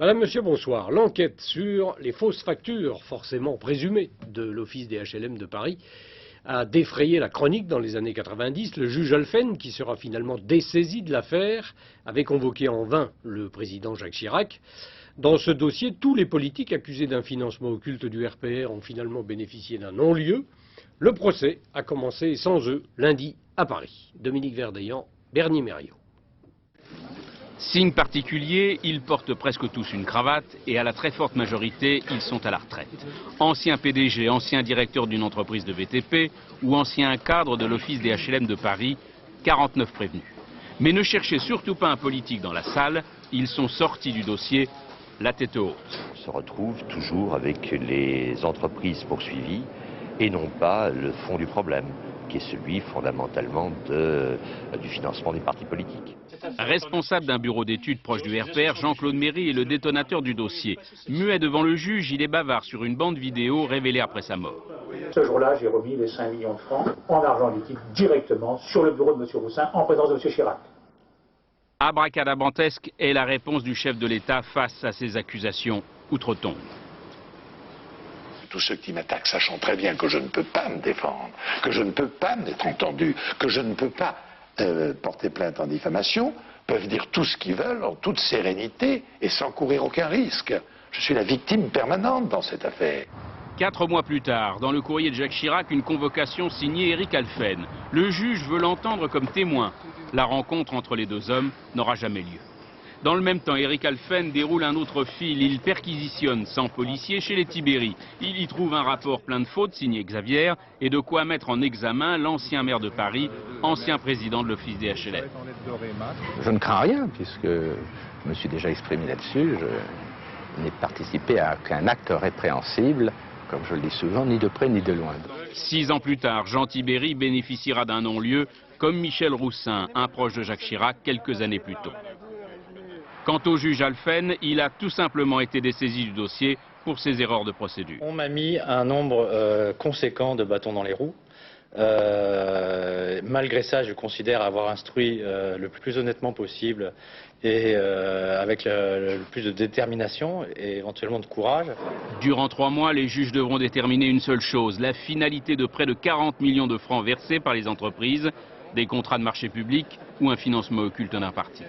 Madame, Monsieur, bonsoir. L'enquête sur les fausses factures, forcément présumées, de l'Office des HLM de Paris a défrayé la chronique dans les années 90. Le juge Alphen, qui sera finalement dessaisi de l'affaire, avait convoqué en vain le président Jacques Chirac. Dans ce dossier, tous les politiques accusés d'un financement occulte du RPR ont finalement bénéficié d'un non-lieu. Le procès a commencé sans eux lundi à Paris. Dominique Verdeillan, Bernie Mériot. Signe particulier, ils portent presque tous une cravate et à la très forte majorité, ils sont à la retraite. Anciens PDG, anciens directeurs d'une entreprise de BTP ou anciens cadres de l'Office des HLM de Paris, 49 prévenus. Mais ne cherchez surtout pas un politique dans la salle, ils sont sortis du dossier la tête haute. On se retrouve toujours avec les entreprises poursuivies et non pas le fond du problème, qui est celui fondamentalement du financement des partis politiques. Responsable d'un bureau d'études proche du RPR, Jean-Claude Méry est le détonateur du dossier. Muet devant le juge, il est bavard sur une bande vidéo révélée après sa mort. Ce jour-là, j'ai remis les 5 millions de francs en argent liquide directement sur le bureau de M. Roussin en présence de M. Chirac. Abracadabrantesque est la réponse du chef de l'État face à ces accusations outre-tombe. Tous ceux qui m'attaquent, sachant très bien que je ne peux pas me défendre, que je ne peux pas m'être entendu, que je ne peux pas porter plainte en diffamation, peuvent dire tout ce qu'ils veulent en toute sérénité et sans courir aucun risque. Je suis la victime permanente dans cette affaire. 4 mois plus tard, dans le courrier de Jacques Chirac, une convocation signée Éric Alphen. Le juge veut l'entendre comme témoin. La rencontre entre les deux hommes n'aura jamais lieu. Dans le même temps, Éric Alphen déroule un autre fil. Il perquisitionne 100 policiers chez les Tibéri. Il y trouve un rapport plein de fautes signé Xavier et de quoi mettre en examen l'ancien maire de Paris, ancien président de l'Office des HLM. Je ne crains rien puisque je me suis déjà exprimé là-dessus. Je n'ai participé à aucun acte répréhensible, comme je le dis souvent, ni de près ni de loin. 6 ans plus tard, Jean Tibéri bénéficiera d'un non-lieu comme Michel Roussin, un proche de Jacques Chirac, quelques années plus tôt. Quant au juge Alphen, il a tout simplement été dessaisi du dossier pour ses erreurs de procédure. On m'a mis un nombre conséquent de bâtons dans les roues. Malgré ça, je considère avoir instruit le plus honnêtement possible et avec le plus de détermination et éventuellement de courage. Durant 3 mois, les juges devront déterminer une seule chose, la finalité de près de 40 millions de francs versés par les entreprises, des contrats de marché public ou un financement occulte d'un parti.